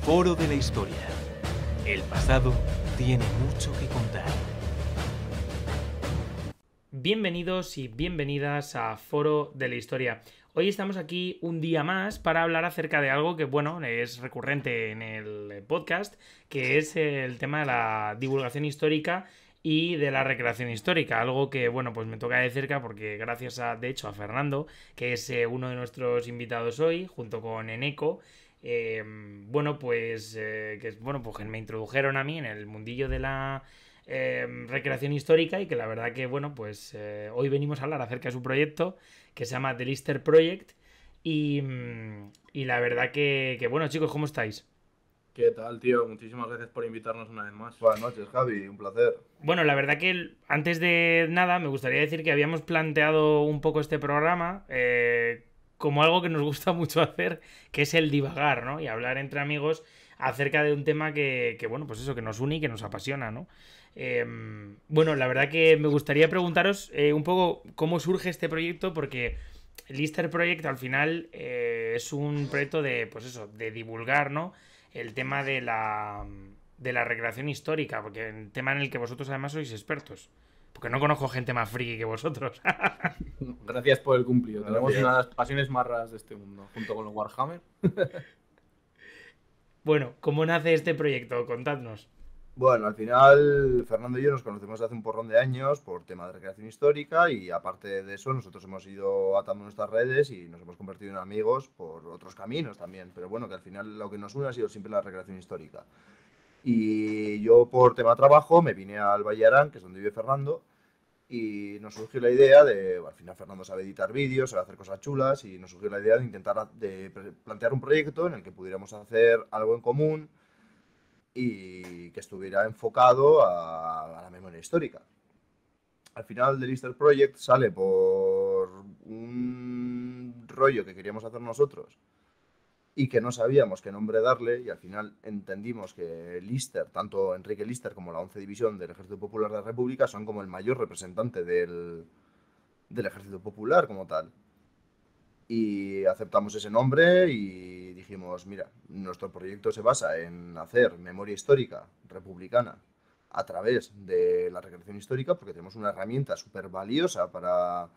Foro de la Historia. El pasado tiene mucho que contar. Bienvenidos y bienvenidas a Foro de la Historia. Hoy estamos aquí un día más para hablar acerca de algo que, bueno, es recurrente en el podcast, que es el tema de la divulgación histórica y de la recreación histórica. Algo que, bueno, pues me toca de cerca porque gracias a, de hecho, a Fernando, que es uno de nuestros invitados hoy, junto con Eneco, que me introdujeron a mí en el mundillo de la recreación histórica y que la verdad que, bueno, pues hoy venimos a hablar acerca de su proyecto que se llama The Lister Project y la verdad que, bueno, chicos, ¿cómo estáis? ¿Qué tal, tío? Muchísimas gracias por invitarnos una vez más. Buenas noches, Javi, un placer. Bueno, la verdad que antes de nada me gustaría decir que habíamos planteado un poco este programa como algo que nos gusta mucho hacer, que es el divagar, ¿no? Y hablar entre amigos acerca de un tema que bueno, pues eso, que nos une y que nos apasiona, ¿no? Eh, bueno, la verdad que me gustaría preguntaros un poco cómo surge este proyecto, porque el Easter Project al final es un proyecto de, pues eso, de divulgar, ¿no? El tema de la recreación histórica, porque el tema en el que vosotros además sois expertos. Porque no conozco gente más friki que vosotros. Gracias por el cumplido. Gracias. Tenemos una de las pasiones más raras de este mundo, junto con los Warhammer. Bueno, ¿cómo nace este proyecto? Contadnos. Bueno, al final Fernando y yo nos conocemos hace un porrón de años por tema de recreación histórica y aparte de eso nosotros hemos ido atando nuestras redes y nos hemos convertido en amigos por otros caminos también, pero bueno, que al final lo que nos une ha sido siempre la recreación histórica. Y yo por tema trabajo me vine al Valle Arán, que es donde vive Fernando, y nos surgió la idea de, al final Fernando sabe editar vídeos, sabe hacer cosas chulas y nos surgió la idea de intentar plantear un proyecto en el que pudiéramos hacer algo en común y que estuviera enfocado a la memoria histórica. Al final, The Lister Project sale por un rollo que queríamos hacer nosotros y que no sabíamos qué nombre darle, y al final entendimos que Lister, tanto Enrique Lister como la 11 División del Ejército Popular de la República, son como el mayor representante del Ejército Popular como tal. Y aceptamos ese nombre y dijimos, mira, nuestro proyecto se basa en hacer memoria histórica republicana a través de la recreación histórica, porque tenemos una herramienta súper valiosa para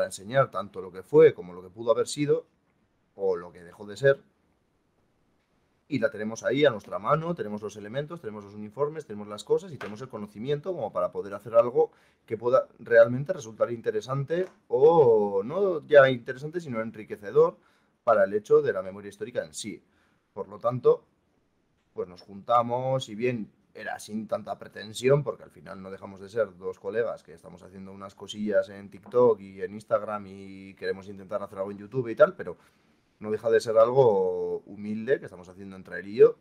enseñar tanto lo que fue como lo que pudo haber sido o lo que dejó de ser. Y la tenemos ahí a nuestra mano, tenemos los elementos, tenemos los uniformes, tenemos las cosas y tenemos el conocimiento como para poder hacer algo que pueda realmente resultar interesante, o no ya interesante, sino enriquecedor para el hecho de la memoria histórica en sí. Por lo tanto, pues nos juntamos, y bien era sin tanta pretensión, porque al final no dejamos de ser dos colegas que estamos haciendo unas cosillas en TikTok y en Instagram y queremos intentar hacer algo en YouTube y tal, pero no deja de ser algo humilde que estamos haciendo entre él y yo.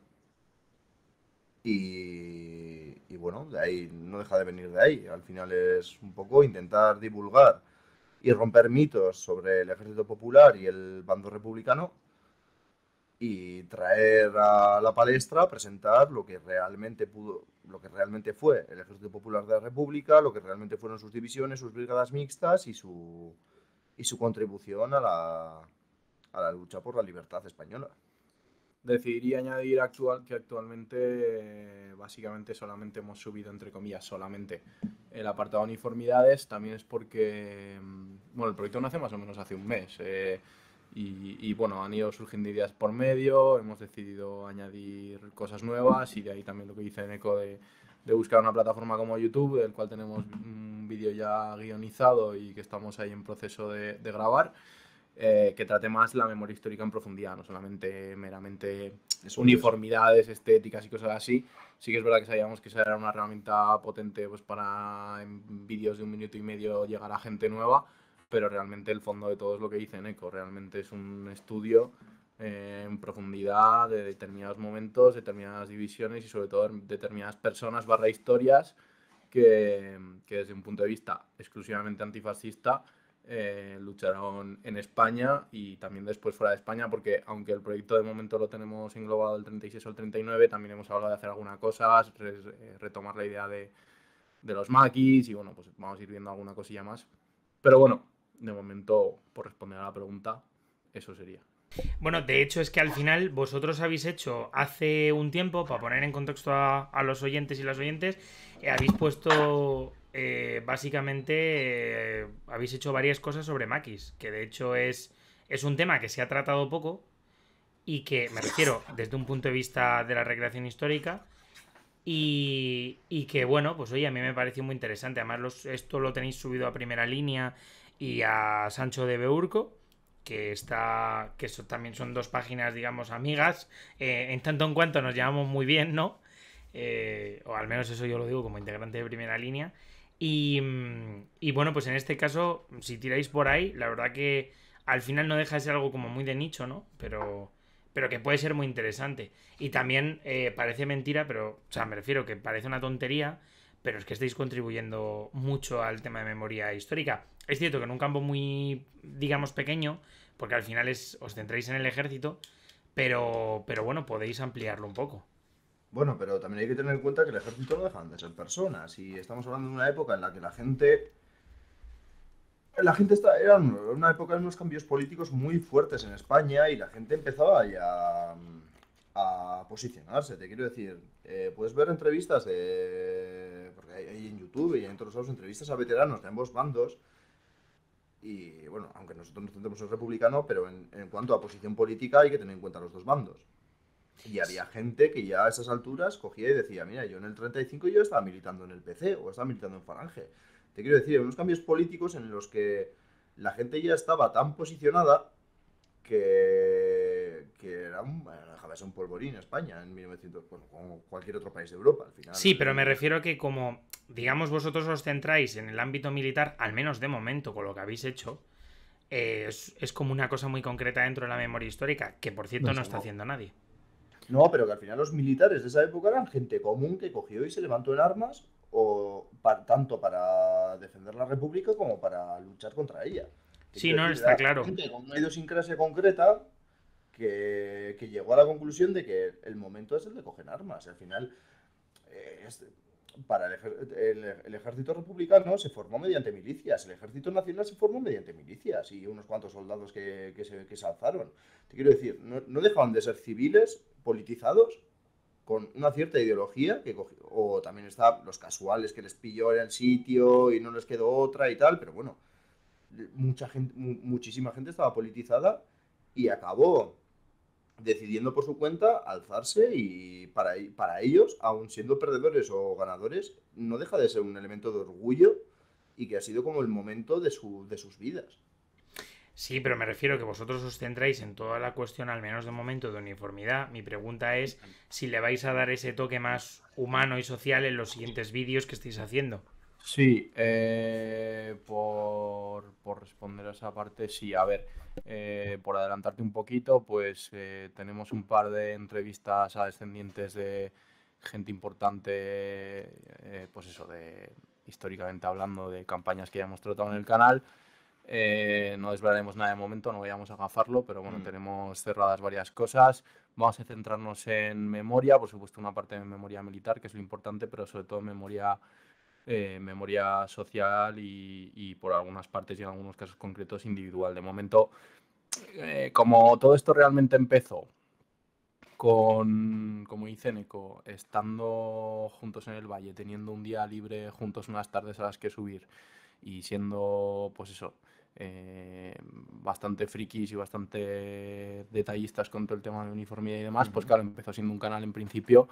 Y bueno, de ahí no deja de venir de ahí. Al final es un poco intentar divulgar y romper mitos sobre el Ejército Popular y el bando republicano y traer a la palestra, presentar lo que realmente pudo, lo que realmente fue el Ejército Popular de la República, lo que realmente fueron sus divisiones, sus brigadas mixtas y su contribución a la lucha por la libertad española. Decidiría añadir que actualmente básicamente solamente hemos subido, entre comillas, solamente el apartado de uniformidades. También es porque, bueno, el proyecto nace más o menos hace un mes. Y bueno, han ido surgiendo ideas por medio, hemos decidido añadir cosas nuevas y de ahí también lo que dice Neko de buscar una plataforma como YouTube, del cual tenemos un vídeo ya guionizado y que estamos ahí en proceso de grabar, que trate más la memoria histórica en profundidad, no solamente meramente uniformidades, estéticas y cosas así. Sí que es verdad que sabíamos que esa era una herramienta potente pues, para en vídeos de 1 minuto y medio llegar a gente nueva, pero realmente el fondo de todo es lo que dice Neko. Realmente es un estudio en profundidad de determinados momentos, determinadas divisiones y sobre todo determinadas personas / historias que desde un punto de vista exclusivamente antifascista lucharon en España y también después fuera de España, porque aunque el proyecto de momento lo tenemos englobado del 36 al 39, también hemos hablado de hacer alguna cosa, retomar la idea de los maquis y bueno, pues vamos a ir viendo alguna cosilla más. Pero bueno, de momento, por responder a la pregunta, eso sería. Bueno, de hecho es que al final vosotros habéis hecho hace un tiempo, para poner en contexto a los oyentes y las oyentes, habéis puesto básicamente, habéis hecho varias cosas sobre maquis, que de hecho es un tema que se ha tratado poco y que, me refiero, desde un punto de vista de la recreación histórica, y que bueno, pues oye, a mí me pareció muy interesante. Además, esto lo tenéis subido a Primera Línea y a Sancho de Beurco, que está. Que eso también son dos páginas, digamos, amigas. En tanto en cuanto nos llevamos muy bien, ¿no? O al menos eso yo lo digo como integrante de Primera Línea. Y bueno, pues en este caso, si tiráis por ahí, la verdad que al final no deja de ser algo como muy de nicho, ¿no? Pero que puede ser muy interesante. Y también parece mentira, pero, o sea, me refiero que parece una tontería, pero es que estáis contribuyendo mucho al tema de memoria histórica. Es cierto que en un campo muy, digamos, pequeño, porque al final os centráis en el ejército, pero bueno, podéis ampliarlo un poco. Bueno, pero también hay que tener en cuenta que el ejército no dejan de ser personas. Y estamos hablando de una época en la que era una época de unos cambios políticos muy fuertes en España y la gente empezaba ya a posicionarse. Te quiero decir, puedes ver entrevistas porque hay en YouTube y en todos lados entrevistas a veteranos de ambos bandos. Y bueno, aunque nosotros nos centremos en republicano, pero en cuanto a posición política hay que tener en cuenta los dos bandos. Y había gente que ya a esas alturas cogía y decía, mira, yo en el 35 yo estaba militando en el PC o estaba militando en Falange. Te quiero decir, unos cambios políticos en los que la gente ya estaba tan posicionada que dejaba de ser un polvorín España en 1900, bueno, como cualquier otro país de Europa al final. Sí, pero me refiero a que como, digamos, vosotros os centráis en el ámbito militar, al menos de momento, con lo que habéis hecho, es como una cosa muy concreta dentro de la memoria histórica, que por cierto no está haciendo nadie. No, pero que al final los militares de esa época eran gente común que cogió y se levantó en armas, tanto para defender la República como para luchar contra ella. Te Sí, quiero no, decir, está era claro. gente con una idiosincrasia concreta que llegó a la conclusión de que el momento es el de coger armas. Al final, eh, es- para el ejército republicano se formó mediante milicias, el ejército nacional se formó mediante milicias y unos cuantos soldados que se alzaron. Te quiero decir, no dejaban de ser civiles politizados con una cierta ideología o también está los casuales que les pilló en el sitio y no les quedó otra y tal, pero bueno, mucha gente, muchísima gente estaba politizada y acabó decidiendo por su cuenta alzarse y para ellos, aun siendo perdedores o ganadores, no deja de ser un elemento de orgullo y que ha sido como el momento de sus vidas. Sí, pero me refiero que vosotros os centráis en toda la cuestión, al menos de momento, de uniformidad. Mi pregunta es si le vais a dar ese toque más humano y social en los siguientes vídeos que estáis haciendo. Sí, por responder a esa parte, sí. A ver, por adelantarte un poquito, pues tenemos un par de entrevistas a descendientes de gente importante, pues eso, históricamente hablando de campañas que ya hemos tratado en el canal. No desvelaremos nada de momento, no vayamos a gafarlo, pero bueno, tenemos cerradas varias cosas. Vamos a centrarnos en memoria, por supuesto una parte de memoria militar, que es lo importante, pero sobre todo memoria social y por algunas partes y en algunos casos concretos individual. De momento, como todo esto realmente empezó como dice Neko, estando juntos en el valle, teniendo un día libre juntos, unas tardes a las que subir y siendo, pues eso, bastante frikis y bastante detallistas con todo el tema de uniformidad y demás, pues claro, empezó siendo un canal en principio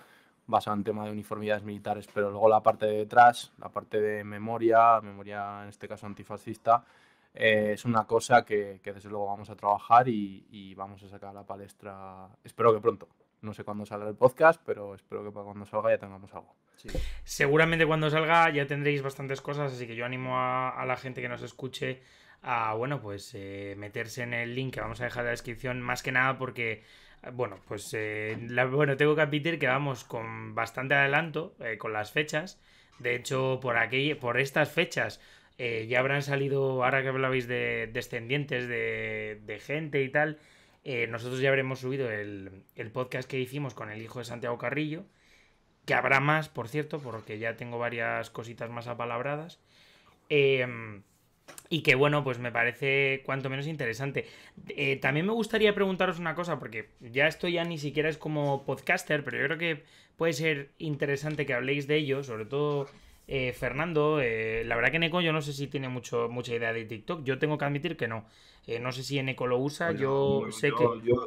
basado en tema de uniformidades militares, pero luego la parte de detrás, la parte de memoria en este caso antifascista, es una cosa que desde luego vamos a trabajar y vamos a sacar a la palestra, espero que pronto. No sé cuándo saldrá el podcast, pero espero que para cuando salga ya tengamos algo. Sí. Seguramente cuando salga ya tendréis bastantes cosas, así que yo animo a la gente que nos escuche a, bueno, pues meterse en el link que vamos a dejar en la descripción, más que nada porque, bueno, pues, bueno, tengo que admitir que vamos con bastante adelanto con las fechas. De hecho, por estas fechas ya habrán salido, ahora que hablabais de descendientes de gente y tal, nosotros ya habremos subido el podcast que hicimos con el hijo de Santiago Carrillo, que habrá más, por cierto, porque ya tengo varias cositas más apalabradas. Y que bueno, pues me parece cuanto menos interesante. También me gustaría preguntaros una cosa, porque ya esto ya ni siquiera es como podcaster, pero yo creo que puede ser interesante que habléis de ello, sobre todo Fernando. La verdad que Neko yo no sé si tiene mucha idea de TikTok, yo tengo que admitir que no. No sé si Eneco lo usa, No, yo sé que...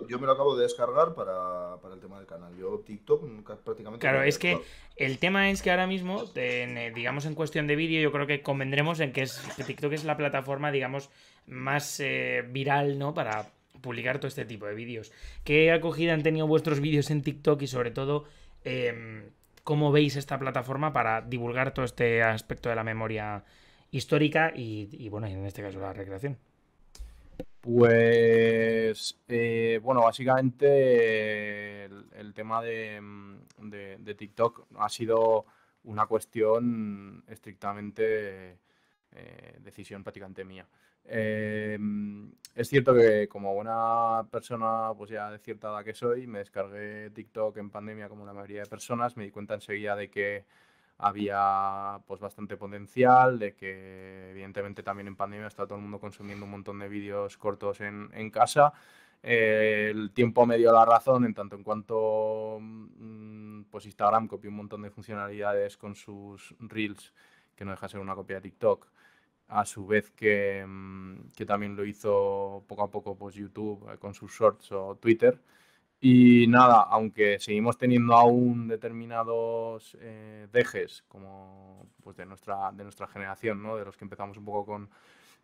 yo me lo acabo de descargar para el tema del canal. Yo TikTok nunca, prácticamente no Claro, lo es había que tocado. el tema es que ahora mismo, digamos en cuestión de vídeo, yo creo que convendremos en que TikTok es la plataforma, digamos, más viral, ¿no? Para publicar todo este tipo de vídeos. ¿Qué acogida han tenido vuestros vídeos en TikTok y sobre todo, cómo veis esta plataforma para divulgar todo este aspecto de la memoria histórica y bueno, en este caso la recreación? Pues, bueno, básicamente el tema de TikTok ha sido una cuestión estrictamente decisión prácticamente mía. Eh, es cierto que como buena persona, pues ya de cierta edad que soy, me descargué TikTok en pandemia como la mayoría de personas, me di cuenta enseguida de que había pues bastante potencial, de que evidentemente también en pandemia está todo el mundo consumiendo un montón de vídeos cortos en casa. El tiempo me dio la razón en tanto en cuanto pues Instagram copió un montón de funcionalidades con sus Reels, que no deja de ser una copia de TikTok. A su vez que también lo hizo poco a poco pues YouTube con sus shorts o Twitter. Y nada, aunque seguimos teniendo aún determinados dejes, como pues de nuestra generación, ¿no? De los que empezamos un poco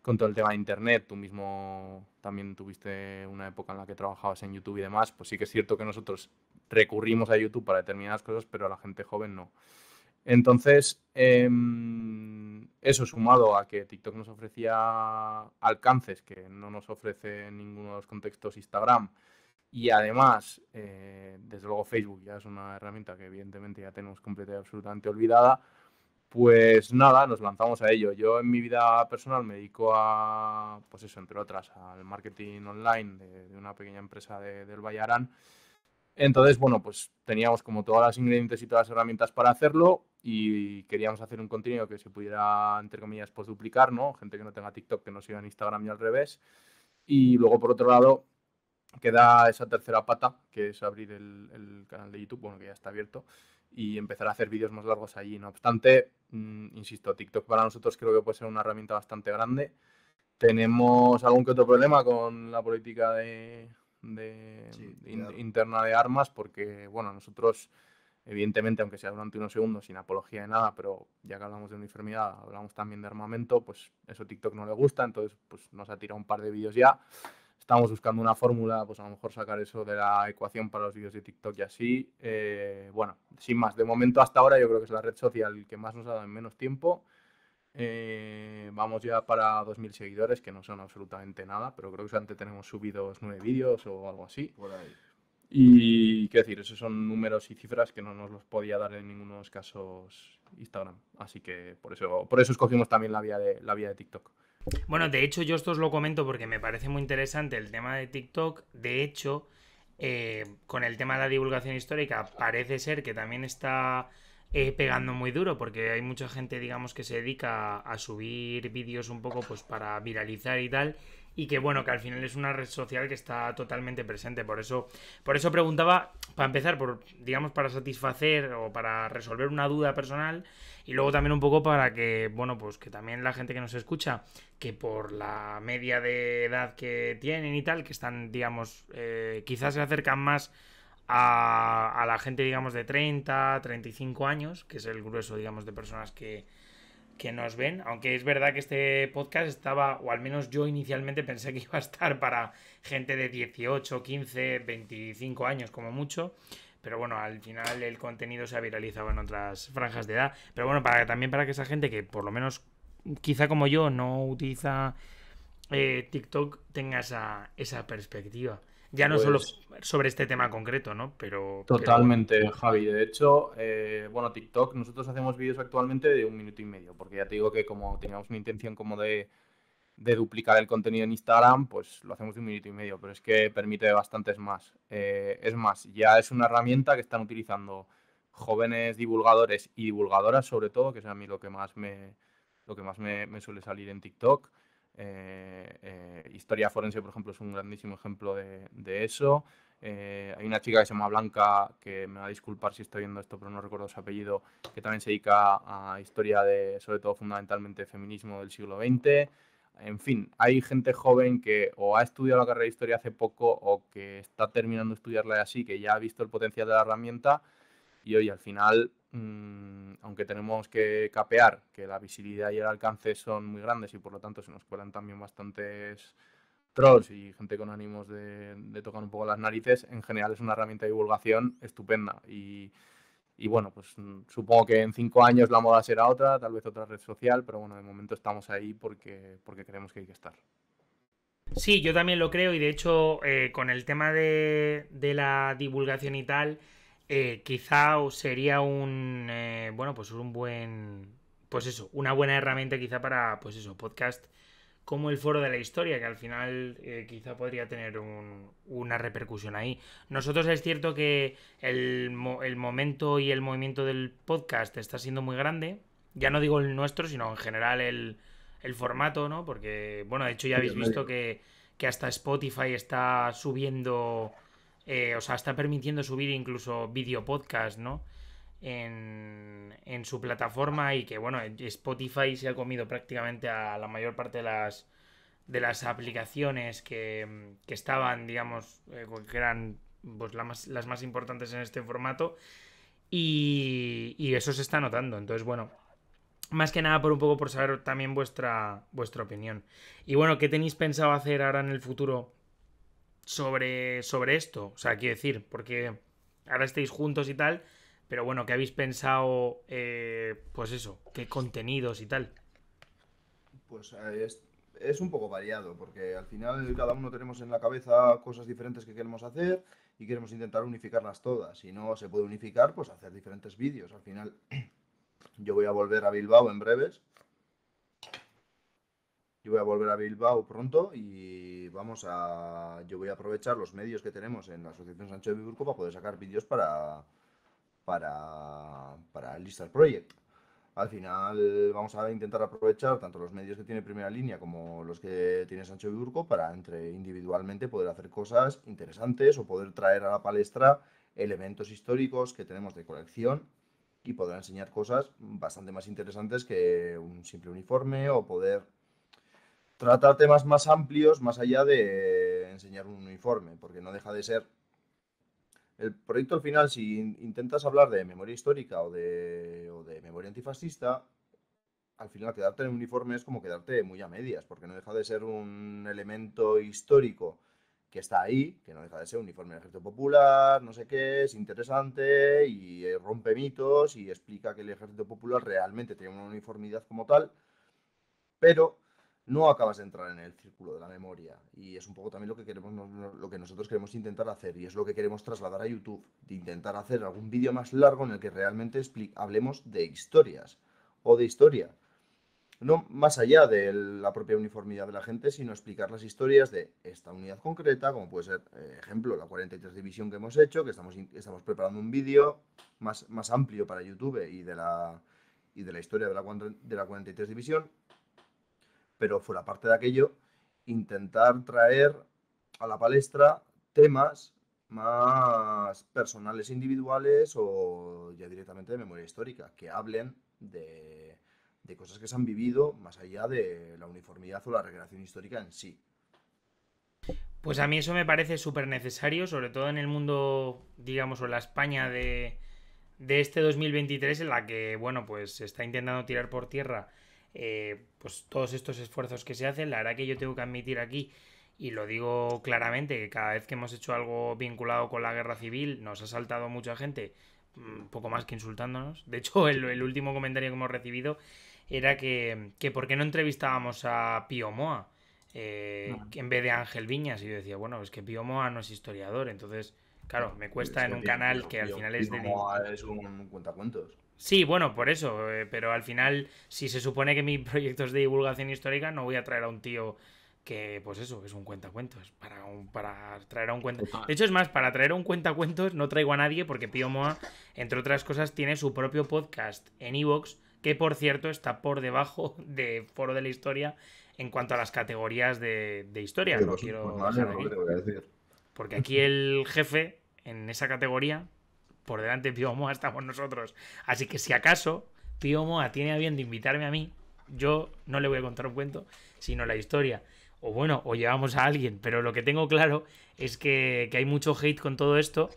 con todo el tema de Internet, tú mismo también tuviste una época en la que trabajabas en YouTube y demás, pues sí que es cierto que nosotros recurrimos a YouTube para determinadas cosas, pero a la gente joven no. Entonces, eso sumado a que TikTok nos ofrecía alcances que no nos ofrece en ninguno de los contextos Instagram, y además, desde luego Facebook ya es una herramienta que evidentemente ya tenemos completa y absolutamente olvidada, pues nada, nos lanzamos a ello. Yo en mi vida personal me dedico a, pues eso, entre otras, al marketing online de una pequeña empresa del Valle Arán. Entonces, bueno, pues teníamos como todos los ingredientes y todas las herramientas para hacerlo y queríamos hacer un contenido que se pudiera, entre comillas, pues duplicar, ¿no? Gente que no tenga TikTok, que no siga en Instagram y al revés. Y luego, por otro lado, queda esa tercera pata, que es abrir el canal de YouTube, bueno, que ya está abierto, y empezar a hacer vídeos más largos allí. No obstante, insisto, TikTok para nosotros creo que puede ser una herramienta bastante grande. Tenemos algún que otro problema con la política Sí, claro. interna de armas, porque, bueno, nosotros, evidentemente, aunque sea durante unos segundos, sin apología de nada, pero ya que hablamos de una enfermedad, hablamos también de armamento, pues eso a TikTok no le gusta, entonces pues nos ha tirado un par de vídeos ya. Estamos buscando una fórmula, pues a lo mejor sacar eso de la ecuación para los vídeos de TikTok y así. Bueno, sin más, de momento hasta ahora yo creo que es la red social que más nos ha dado en menos tiempo. Vamos ya para 2.000 seguidores, que no son absolutamente nada, pero creo que antes tenemos subidos 9 vídeos o algo así. Por ahí. Y quiero decir, esos son números y cifras que no nos los podía dar en ninguno de los casos Instagram. Así que por eso escogimos también la vía de TikTok. Bueno, de hecho, yo esto os lo comento porque me parece muy interesante el tema de TikTok. De hecho, con el tema de la divulgación histórica, parece ser que también está pegando muy duro, porque hay mucha gente, digamos, que se dedica a subir vídeos un poco pues para viralizar y tal. Y que bueno, que al final es una red social que está totalmente presente. Por eso preguntaba, para empezar, digamos, para satisfacer o para resolver una duda personal. Y luego también un poco para que, bueno, pues que también la gente que nos escucha, que por la media de edad que tienen y tal, que están, digamos, quizás se acercan más a la gente, digamos, de 30, 35 años, que es el grueso, digamos, de personas que nos ven, aunque es verdad que este podcast estaba, o al menos yo inicialmente pensé que iba a estar para gente de 18, 15, 25 años como mucho, pero bueno, al final el contenido se ha viralizado en otras franjas de edad, pero bueno, también para que esa gente que por lo menos quizá como yo no utiliza TikTok tenga esa perspectiva. Ya no solo Pues sobre este tema concreto, ¿no? Pero bueno. totalmente, Javi. De hecho, bueno, TikTok, nosotros hacemos vídeos actualmente de 1 minuto y medio, porque ya te digo que como teníamos una intención como de duplicar el contenido en Instagram, pues lo hacemos de 1 minuto y medio, pero es que permite bastantes más. Es más, ya es una herramienta que están utilizando jóvenes divulgadores y divulgadoras sobre todo, que es a mí lo que más me suele salir en TikTok, Historia forense, por ejemplo, es un grandísimo ejemplo de eso. Hay una chica que se llama Blanca, que me va a disculpar si estoy viendo esto, pero no recuerdo su apellido, que también se dedica a historia sobre todo fundamentalmente feminismo del siglo XX. En fin, hay gente joven que o ha estudiado la carrera de historia hace poco o que está terminando de estudiarla así, que ya ha visto el potencial de la herramienta y hoy al final, aunque tenemos que capear que la visibilidad y el alcance son muy grandes y por lo tanto se nos cuelan también bastantes trolls y gente con ánimos de tocar un poco las narices, en general es una herramienta de divulgación estupenda y bueno, pues supongo que en 5 años la moda será otra, tal vez otra red social, pero bueno, de momento estamos ahí porque creemos que hay que estar. Sí, yo también lo creo y de hecho con el tema de la divulgación y tal, quizá sería bueno, pues un buen, pues eso, una buena herramienta quizá para, pues eso, podcast como el Foro de la Historia, que al final quizá podría tener una repercusión ahí. Nosotros es cierto que el momento y el movimiento del podcast está siendo muy grande, ya no digo el nuestro, sino en general el formato, ¿no? Porque, bueno, de hecho ya habéis visto que hasta Spotify está subiendo, o sea, está permitiendo subir incluso video podcast, ¿no? En su plataforma y que, bueno, Spotify se ha comido prácticamente a la mayor parte de las aplicaciones que estaban, digamos, que eran pues, las más importantes en este formato y eso se está notando. Entonces, bueno, más que nada por un poco por saber también vuestra opinión. Y bueno, ¿qué tenéis pensado hacer ahora en el futuro sobre esto? O sea, quiero decir, porque ahora estáis juntos y tal, pero bueno, ¿qué habéis pensado? Pues eso, ¿qué contenidos y tal? Pues es un poco variado, porque al final cada uno tenemos en la cabeza cosas diferentes que queremos hacer y queremos intentar unificarlas todas. Si no se puede unificar, pues hacer diferentes vídeos. Al final yo voy a volver a Bilbao en breves. Yo voy a volver a Bilbao pronto y yo voy a aprovechar los medios que tenemos en la Asociación Sancho de Biburco para poder sacar vídeos para el Listar Project. Al final vamos a intentar aprovechar tanto los medios que tiene Primera Línea como los que tiene Sancho Biburco para individualmente poder hacer cosas interesantes o poder traer a la palestra elementos históricos que tenemos de colección y poder enseñar cosas bastante más interesantes que un simple uniforme o poder tratar temas más amplios más allá de enseñar un uniforme, porque no deja de ser el proyecto al final, si intentas hablar de memoria histórica o de memoria antifascista, al final quedarte en un uniforme es como quedarte muy a medias, porque no deja de ser un elemento histórico que está ahí, que no deja de ser un uniforme del Ejército Popular, no sé qué, es interesante y rompe mitos y explica que el Ejército Popular realmente tiene una uniformidad como tal, pero no acabas de entrar en el círculo de la memoria y es un poco también lo que queremos, lo que nosotros queremos intentar hacer y es lo que queremos trasladar a YouTube, de intentar hacer algún vídeo más largo en el que realmente hablemos de historias o de historia, no más allá de la propia uniformidad de la gente, sino explicar las historias de esta unidad concreta, como puede ser, ejemplo, la 43 División que hemos hecho, que estamos preparando un vídeo más amplio para YouTube y de la historia de la 43 División. Pero fuera parte de aquello, intentar traer a la palestra temas más personales, individuales o ya directamente de memoria histórica, que hablen de cosas que se han vivido más allá de la uniformidad o la recreación histórica en sí. Pues a mí eso me parece súper necesario, sobre todo en el mundo, digamos, o en la España de este 2023 en la que, bueno, pues se está intentando tirar por tierra pues todos estos esfuerzos que se hacen. La verdad que yo tengo que admitir aquí, y lo digo claramente, que cada vez que hemos hecho algo vinculado con la guerra civil nos ha saltado mucha gente, poco más que insultándonos. De hecho, el último comentario que hemos recibido era que ¿por qué no entrevistábamos a Pío Moa en vez de Ángel Viñas? Y yo decía, bueno, es que Pío Moa no es historiador, entonces, claro, me cuesta en un canal que al final es de... Es un cuentacuentos. Sí, bueno, por eso, pero al final, si se supone que mi proyecto es de divulgación histórica, no voy a traer a un tío que, pues eso, es un cuentacuentos, para traer a un cuentacuentos. De hecho, es más, para traer a un cuentacuentos no traigo a nadie porque Pío Moa, entre otras cosas, tiene su propio podcast en iVoox, que por cierto está por debajo de Foro de la Historia en cuanto a las categorías de historia. Oye, Lo pues quiero me dejar alegro, aquí. ¿qué te voy a decir? Porque aquí el jefe, en esa categoría, por delante de Pío Moa estamos nosotros. Así que si acaso Pío Moa tiene a bien de invitarme a mí, yo no le voy a contar un cuento, sino la historia. O bueno, o llevamos a alguien, pero lo que tengo claro es que hay mucho hate con todo esto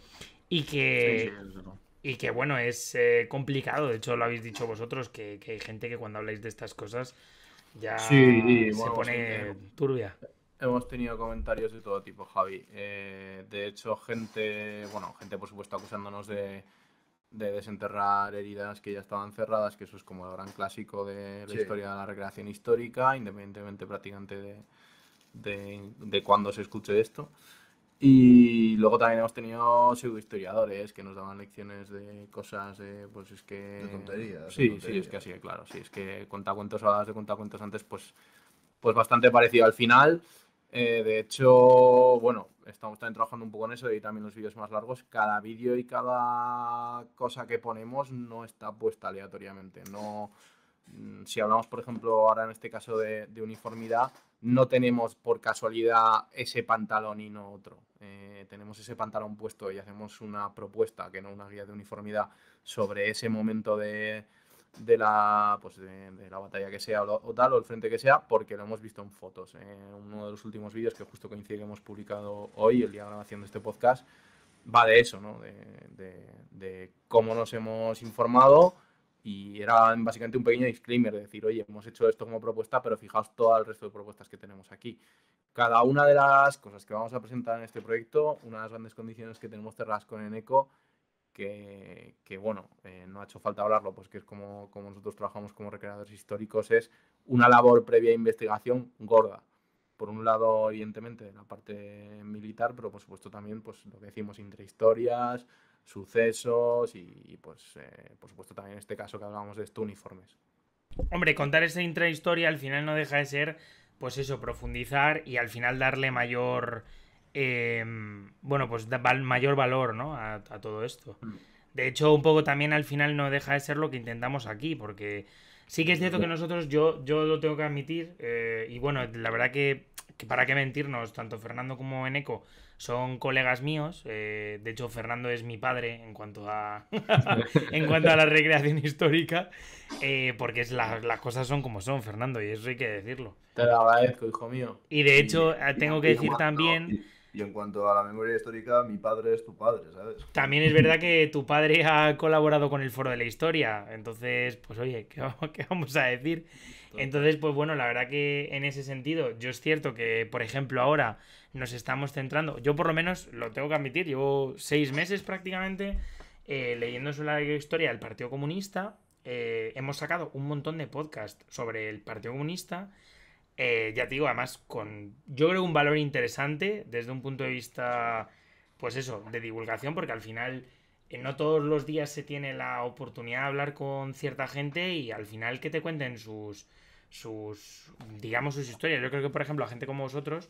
y Sí, sí, que, eso no. y que bueno, es complicado. De hecho, lo habéis dicho vosotros, que hay gente que cuando habláis de estas cosas ya Sí, se bueno, pone turbia. hemos tenido comentarios de todo tipo, Javi. De hecho, gente por supuesto acusándonos de desenterrar heridas que ya estaban cerradas, que eso es como el gran clásico de la Sí, historia de la recreación histórica, independientemente prácticamente de cuándo se escuche esto. Y luego también hemos tenido pseudohistoriadores que nos daban lecciones de cosas, pues es de que... tonterías, de Sí, sí, es que tonterías. así, claro, sí, es que contacuentos, hablabas de contacuentos antes, pues bastante parecido al final. De hecho, bueno, estamos también trabajando un poco en eso y también los vídeos más largos. Cada vídeo y cada cosa que ponemos no está puesta aleatoriamente. No, si hablamos, por ejemplo, ahora en este caso de uniformidad, no tenemos por casualidad ese pantalón y no otro. Tenemos ese pantalón puesto y hacemos una propuesta, que no una guía de uniformidad, sobre ese momento de la batalla que sea o tal, o el frente que sea, porque lo hemos visto en fotos. Uno de los últimos vídeos, que justo coincide que hemos publicado hoy, el día de grabación de este podcast, va de eso, ¿no? De cómo nos hemos informado, y era básicamente un pequeño disclaimer, de decir, oye, hemos hecho esto como propuesta, pero fijaos todo el resto de propuestas que tenemos aquí. Cada una de las cosas que vamos a presentar en este proyecto, una de las grandes condiciones que tenemos cerradas con Eneco, bueno, no ha hecho falta hablarlo, pues que es como nosotros trabajamos como recreadores históricos, es una labor previa a investigación gorda. Por un lado, evidentemente, la parte militar, pero por supuesto también, pues lo que decimos, intrahistorias, sucesos y pues, por supuesto también en este caso que hablábamos de esto, uniformes. Hombre, contar esa intrahistoria al final no deja de ser, pues eso, profundizar y al final darle mayor, bueno, pues mayor valor, ¿no? A todo esto. Mm. De hecho, un poco también al final no deja de ser lo que intentamos aquí, porque sí que es cierto que nosotros, yo lo tengo que admitir, y bueno, la verdad que para qué mentirnos, tanto Fernando como Eneco son colegas míos. De hecho, Fernando es mi padre en cuanto a en cuanto a la recreación histórica, porque las cosas son como son, Fernando, y eso hay que decirlo. Te lo agradezco, hijo mío. Y de Y, hecho, tengo que Y en decir cuanto, también, y en cuanto a la memoria histórica, mi padre es tu padre, ¿sabes? también es verdad que tu padre ha colaborado con el Foro de la Historia, entonces, pues oye, qué vamos a decir? Entonces, pues bueno, la verdad que en ese sentido, yo es cierto que, por ejemplo, ahora nos estamos centrando, yo por lo menos lo tengo que admitir, llevo 6 meses prácticamente leyendo sobre la historia del Partido Comunista. Hemos sacado un montón de podcasts sobre el Partido Comunista. Ya te digo, además, yo creo un valor interesante desde un punto de vista, pues eso, de divulgación, porque al final no todos los días se tiene la oportunidad de hablar con cierta gente y al final que te cuenten digamos, sus historias. Yo creo que, por ejemplo, a gente como vosotros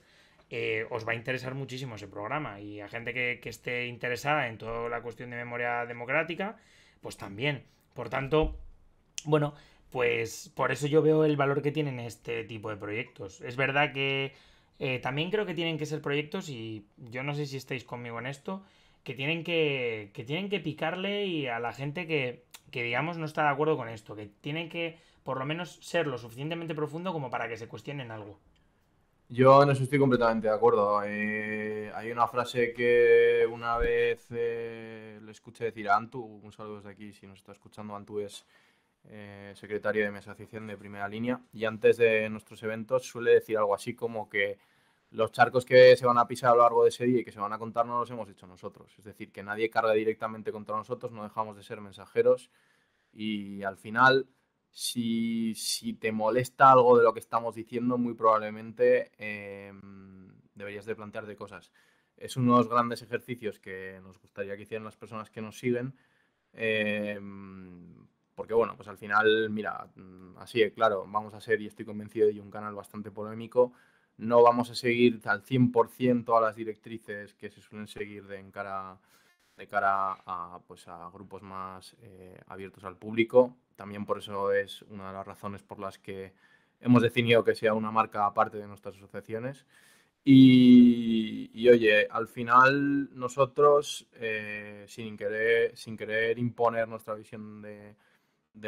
os va a interesar muchísimo ese programa, y a gente que esté interesada en toda la cuestión de memoria democrática, pues también. Por tanto, bueno, pues por eso yo veo el valor que tienen este tipo de proyectos. Es verdad que también creo que tienen que ser proyectos, y yo no sé si estáis conmigo en esto, que tienen que picarle y a la gente que digamos no está de acuerdo con esto, que tienen que por lo menos ser lo suficientemente profundo como para que se cuestionen algo. Yo en eso estoy completamente de acuerdo. Hay una frase que una vez le escuché decir a Antu, un saludo desde aquí si nos está escuchando. Antu es secretario de mi asociación de primera línea, y antes de nuestros eventos suele decir algo así como que los charcos que se van a pisar a lo largo de ese día y que se van a contar no los hemos hecho nosotros. Es decir, que nadie carga directamente contra nosotros, no dejamos de ser mensajeros, y al final, si te molesta algo de lo que estamos diciendo, muy probablemente deberías de plantearte cosas. Es uno de los grandes ejercicios que nos gustaría que hicieran las personas que nos siguen, eh, porque bueno, pues al final, mira, así de claro, vamos a ser, y estoy convencido de ello, un canal bastante polémico. No vamos a seguir al 100% todas las directrices que se suelen seguir de cara a, pues, a grupos más abiertos al público. También por eso es una de las razones por las que hemos definido que sea una marca aparte de nuestras asociaciones. Y oye, al final nosotros, sin querer imponer nuestra visión de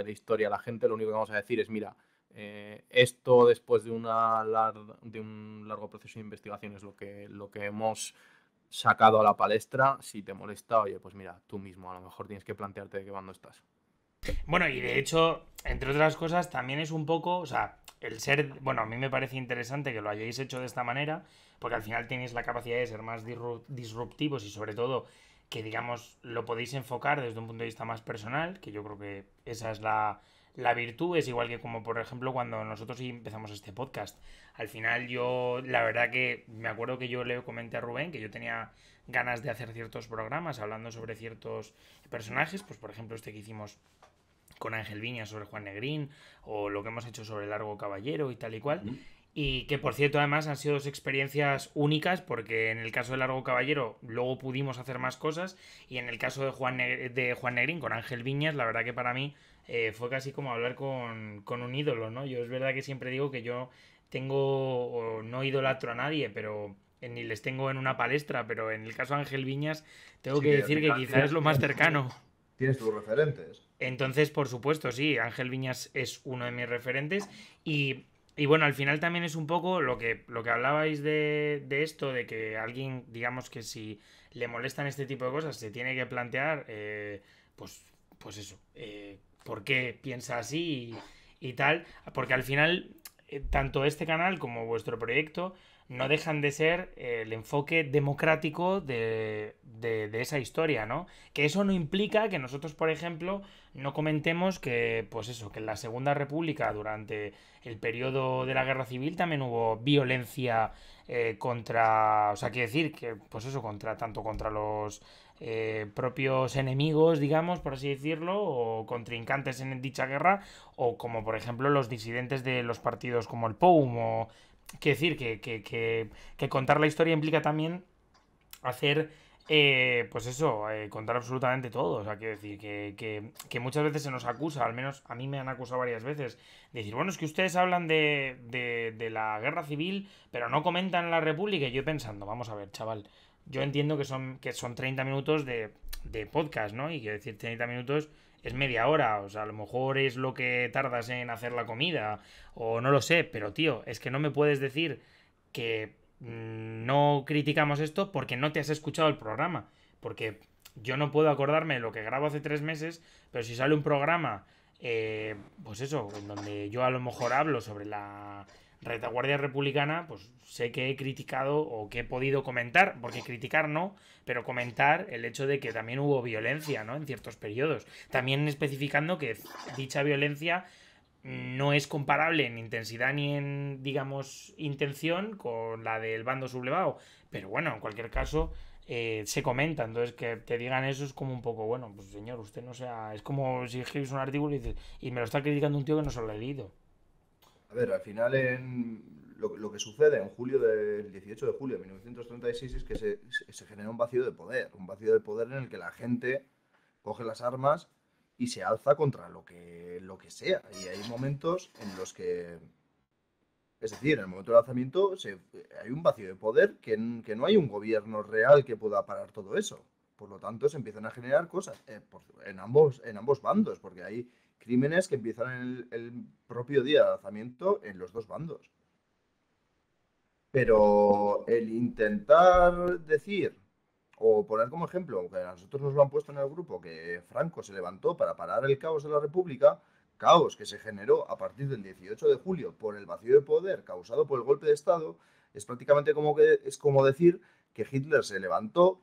la historia a la gente, lo único que vamos a decir es, mira, esto después de un largo proceso de investigación es lo que hemos sacado a la palestra. Si te molesta, oye, pues mira, tú mismo a lo mejor tienes que plantearte de qué bando estás. Bueno, y de hecho, entre otras cosas, también es un poco, o sea, el ser, bueno, a mí me parece interesante que lo hayáis hecho de esta manera, porque al final tenéis la capacidad de ser más disruptivos y sobre todo que, digamos, lo podéis enfocar desde un punto de vista más personal, que yo creo que esa es la virtud, es igual que como, por ejemplo, cuando nosotros empezamos este podcast. Al final yo, la verdad que me acuerdo que yo le comenté a Rubén que yo tenía ganas de hacer ciertos programas hablando sobre ciertos personajes, pues por ejemplo este que hicimos con Ángel Viñas sobre Juan Negrín, o lo que hemos hecho sobre Largo Caballero y tal y cual. Y que por cierto además han sido dos experiencias únicas, porque en el caso de Largo Caballero luego pudimos hacer más cosas, y en el caso de Juan Negrín con Ángel Viñas, la verdad que para mí fue casi como hablar con un ídolo, ¿no? Yo es verdad que siempre digo que yo tengo, o no idolatro a nadie, pero ni les tengo en una palestra, pero en el caso de Ángel Viñas tengo Sí, que que al decir que final quizás es lo más cercano. tienes tus referentes. Entonces, por supuesto, sí, Ángel Viñas es uno de mis referentes y bueno, al final también es un poco lo que hablabais de esto, de que alguien, digamos que si le molestan este tipo de cosas, se tiene que plantear, pues eso, por qué piensa así y tal, porque al final, tanto este canal como vuestro proyecto no dejan de ser el enfoque democrático de esa historia, ¿no? Que eso no implica que nosotros, por ejemplo, no comentemos que, pues eso, que en la Segunda República, durante el periodo de la Guerra Civil, también hubo violencia contra, o sea, quiero decir que, pues eso, tanto contra los propios enemigos, digamos, por así decirlo, o contrincantes en dicha guerra, o como, por ejemplo, los disidentes de los partidos como el POUM, o quiero decir que contar la historia implica también hacer, pues eso, contar absolutamente todo. O sea, quiero decir que muchas veces se nos acusa, al menos a mí me han acusado varias veces, de decir, bueno, es que ustedes hablan de la guerra civil, pero no comentan la república. Y yo pensando, vamos a ver, chaval, yo entiendo que son 30 minutos de podcast, ¿no? Y quiero decir, 30 minutos es media hora, o sea, a lo mejor es lo que tardas en hacer la comida, o no lo sé, pero tío, es que no me puedes decir que no criticamos esto porque no te has escuchado el programa, porque yo no puedo acordarme de lo que grabo hace 3 meses, pero si sale un programa, pues eso, en donde yo a lo mejor hablo sobre la retaguardia republicana, pues sé que he criticado o que he podido comentar, porque criticar no, pero comentar el hecho de que también hubo violencia, ¿no? En ciertos periodos. También especificando que dicha violencia no es comparable en intensidad ni en, digamos, intención con la del bando sublevado. Pero bueno, en cualquier caso, se comenta. Entonces, que te digan eso es como un poco, bueno, pues señor, usted no sea. Es como si escribís un artículo y dices, y me lo está criticando un tío que no se lo ha leído. A ver, al final lo que sucede en julio del 18 de julio de 1936 es que se genera un vacío de poder en el que la gente coge las armas y se alza contra lo que sea. Y hay momentos en los que, es decir, en el momento del alzamiento hay un vacío de poder que no hay un gobierno real que pueda parar todo eso. Por lo tanto, se empiezan a generar cosas en ambos bandos, porque hay crímenes que empiezan en el propio día del alzamiento en los dos bandos. Pero el intentar decir, o poner como ejemplo, que a nosotros nos lo han puesto en el grupo, que Franco se levantó para parar el caos de la República, caos que se generó a partir del 18 de julio por el vacío de poder causado por el golpe de Estado, es prácticamente es como decir que Hitler se levantó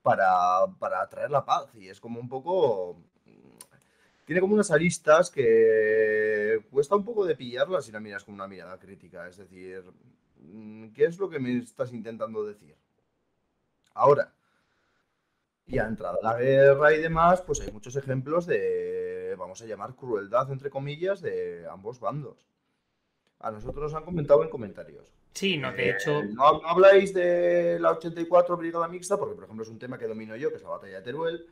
para traer la paz. Y es como un poco... Tiene como unas aristas que cuesta un poco de pillarlas si la miras con una mirada crítica. Es decir, ¿qué es lo que me estás intentando decir? Ahora, y a entrada la guerra y demás, pues hay muchos ejemplos de, vamos a llamar, crueldad, entre comillas, de ambos bandos. A nosotros nos han comentado en comentarios. Sí, no, de hecho. No habláis de la 84 Brigada Mixta, porque por ejemplo es un tema que domino yo, que es la batalla de Teruel.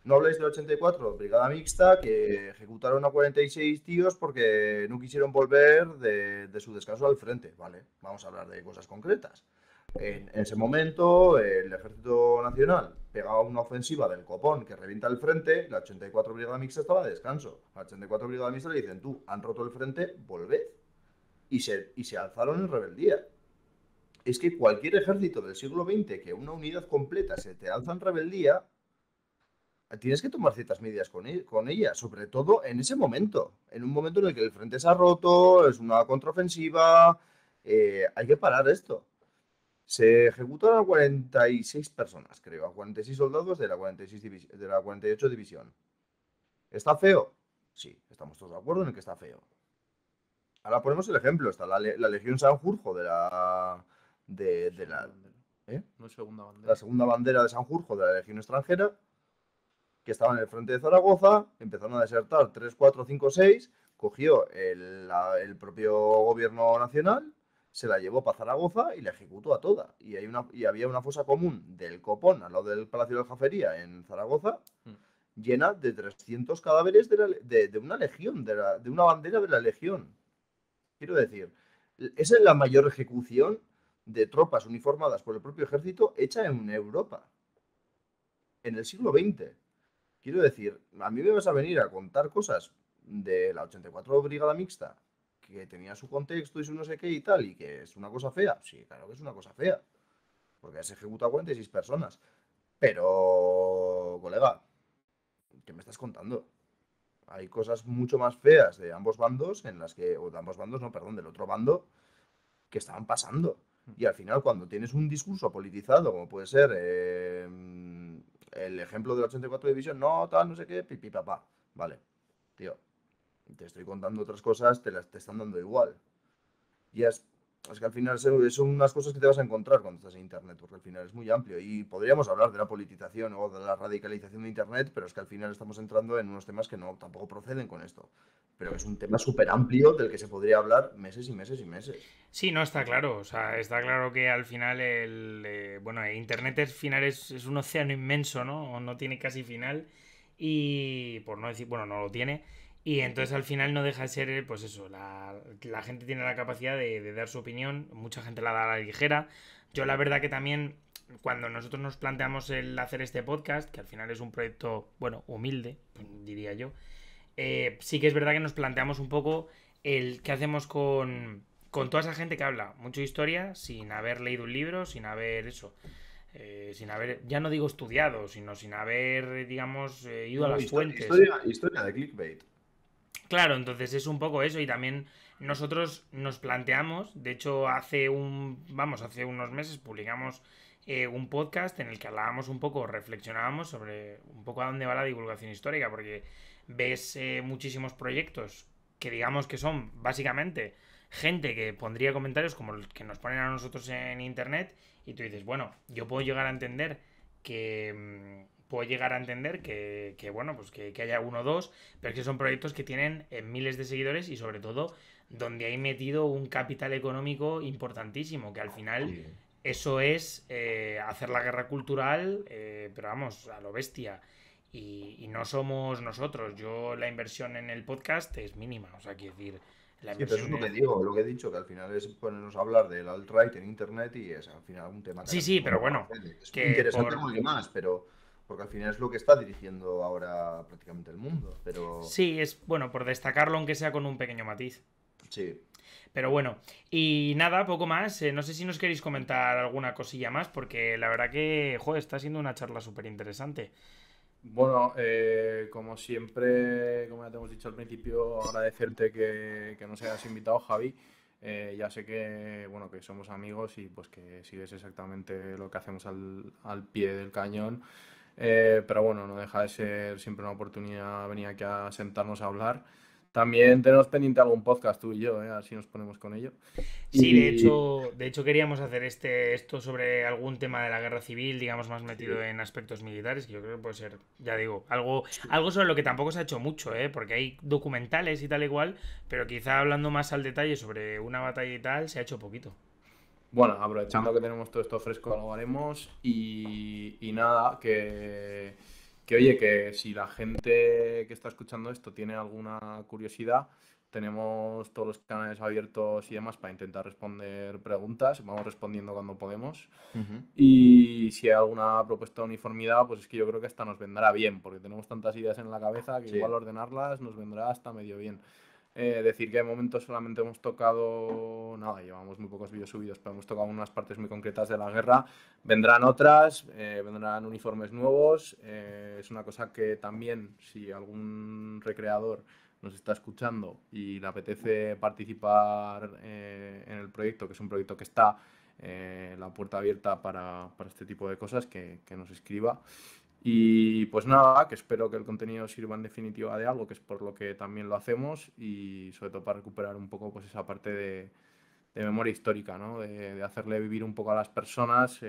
No habláis del 84, brigada mixta, que ejecutaron a 46 tíos porque no quisieron volver de su descanso al frente. Vale, vamos a hablar de cosas concretas. En ese momento, el Ejército Nacional pegaba una ofensiva del copón que revienta el frente, la 84 brigada mixta estaba de descanso. A la 84 brigada mixta le dicen, tú, han roto el frente, volved. Y se alzaron en rebeldía. Es que cualquier ejército del siglo XX que una unidad completa se te alza en rebeldía, tienes que tomar ciertas medidas con ella, sobre todo en ese momento, en un momento en el que el frente se ha roto, es una contraofensiva, hay que parar esto. Se ejecutaron a 46 personas, creo, a 46 soldados de la 48 división. ¿Está feo? Sí, estamos todos de acuerdo en el que está feo. Ahora ponemos el ejemplo, está la Legión Sanjurjo de la... No, segunda bandera. La segunda bandera de Sanjurjo de la Legión extranjera, que estaba en el frente de Zaragoza, empezaron a desertar 3, 4, 5, 6, cogió el propio gobierno nacional, se la llevó para Zaragoza y la ejecutó a toda. Y había una fosa común del Copón, al lado del Palacio de Aljafería, en Zaragoza, llena de 300 cadáveres de una legión, de una bandera de la legión. Quiero decir, esa es la mayor ejecución de tropas uniformadas por el propio ejército hecha en Europa, en el siglo XX. Quiero decir, a mí me vas a venir a contar cosas de la 84 Brigada Mixta, que tenía su contexto y su no sé qué y tal, y que es una cosa fea. Sí, claro que es una cosa fea, porque se ejecuta a 46 personas. Pero, colega, ¿qué me estás contando? Hay cosas mucho más feas de ambos bandos, o de ambos bandos, no, perdón, del otro bando, que estaban pasando. Y al final, cuando tienes un discurso politizado, como puede ser el ejemplo de la 84 División, no, tal, no sé qué, pipi, papá. Vale, tío, te estoy contando otras cosas, te están dando igual. Y es que al final son unas cosas que te vas a encontrar cuando estás en Internet, porque al final es muy amplio. Y podríamos hablar de la politización o de la radicalización de Internet, pero es que al final estamos entrando en unos temas que tampoco proceden con esto. Pero es un tema súper amplio del que se podría hablar meses y meses y meses. Sí, no, está claro. O sea, está claro que al final Internet es un océano inmenso, ¿no? No tiene casi final. Y por no decir, bueno, no lo tiene. Y entonces al final no deja de ser, pues eso, la gente tiene la capacidad de dar su opinión, mucha gente la da a la ligera. Yo la verdad que también, cuando nosotros nos planteamos el hacer este podcast, que al final es un proyecto, bueno, humilde, diría yo, sí que es verdad que nos planteamos un poco el qué hacemos con toda esa gente que habla mucho de historia sin haber leído un libro, sin haber eso. Sin haber, ya no digo estudiado, sino sin haber, digamos, ido a las fuentes. Historia de clickbait. Claro, entonces es un poco eso y también nosotros nos planteamos, de hecho hace unos meses publicamos un podcast en el que hablábamos un poco, reflexionábamos sobre un poco a dónde va la divulgación histórica, porque ves muchísimos proyectos que digamos que son básicamente gente que pondría comentarios como los que nos ponen a nosotros en internet y tú dices, bueno, yo puedo llegar a entender que bueno, pues que haya uno o dos, pero es que son proyectos que tienen miles de seguidores y sobre todo donde hay metido un capital económico importantísimo, que al final Sí. eso es hacer la guerra cultural, pero vamos, a lo bestia. Y no somos nosotros. La inversión en el podcast es mínima, o sea, quiero decir, la Sí, pero eso es inversión lo que digo, lo que he dicho, que al final es ponernos a hablar del alt-right en internet y es al final un tema que Sí, sí, pero bueno, es que interesante por... como el demás, pero porque al final es lo que está dirigiendo ahora prácticamente el mundo, pero Sí, es bueno, por destacarlo aunque sea con un pequeño matiz. sí. Pero bueno, y nada, poco más. No sé si nos queréis comentar alguna cosilla más, porque la verdad que, joder, está siendo una charla súper interesante. Bueno, como siempre, como ya te hemos dicho al principio, agradecerte que nos hayas invitado, Javi. Ya sé que, bueno, que somos amigos y pues que sigues exactamente lo que hacemos al pie del cañón. Pero bueno, no deja de ser siempre una oportunidad venir aquí a sentarnos a hablar. También tenemos pendiente algún podcast tú y yo, a ver si nos ponemos con ello. Sí, Y de hecho queríamos hacer esto sobre algún tema de la guerra civil, digamos, más metido en aspectos militares, que yo creo que puede ser, ya digo, algo sobre lo que tampoco se ha hecho mucho, porque hay documentales y tal igual, pero quizá hablando más al detalle sobre una batalla y tal, se ha hecho poquito. bueno, aprovechando que tenemos todo esto fresco, lo haremos. Y nada, oye, que si la gente que está escuchando esto tiene alguna curiosidad, tenemos todos los canales abiertos y demás para intentar responder preguntas. Vamos respondiendo cuando podemos. Y si hay alguna propuesta de uniformidad, pues es que yo creo que hasta nos vendrá bien, porque tenemos tantas ideas en la cabeza que Sí. igual ordenarlas nos vendrá hasta medio bien. Decir que de momento solamente hemos tocado, nada, llevamos muy pocos vídeos subidos, pero hemos tocado unas partes muy concretas de la guerra. Vendrán otras, vendrán uniformes nuevos. Es una cosa que también, si algún recreador nos está escuchando y le apetece participar en el proyecto, que es un proyecto que está la puerta abierta para este tipo de cosas, que nos escriba. Y pues nada, que espero que el contenido sirva en definitiva de algo, que es por lo que también lo hacemos, y sobre todo para recuperar un poco pues esa parte de memoria histórica, ¿no? De hacerle vivir un poco a las personas,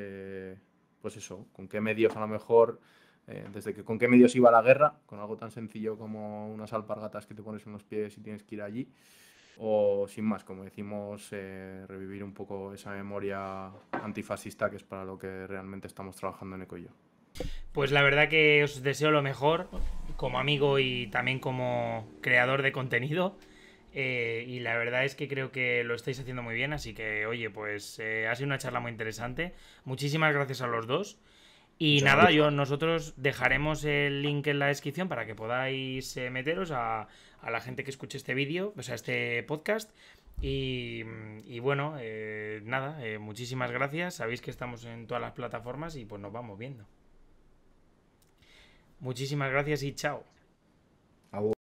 pues eso, con qué medios a lo mejor, con qué medios iba la guerra, con algo tan sencillo como unas alpargatas que te pones en los pies y tienes que ir allí, o sin más, como decimos, revivir un poco esa memoria antifascista, que es para lo que realmente estamos trabajando en Ecoyo. Pues la verdad que os deseo lo mejor como amigo y también como creador de contenido. Y la verdad es que creo que lo estáis haciendo muy bien, así que oye, pues ha sido una charla muy interesante. Muchísimas gracias a los dos. Y Muchas nada, gracias. Nosotros dejaremos el link en la descripción para que podáis meteros a la gente que escuche este vídeo, o sea, este podcast. Y bueno, nada, muchísimas gracias. Sabéis que estamos en todas las plataformas y pues nos vamos viendo. Muchísimas gracias y chao.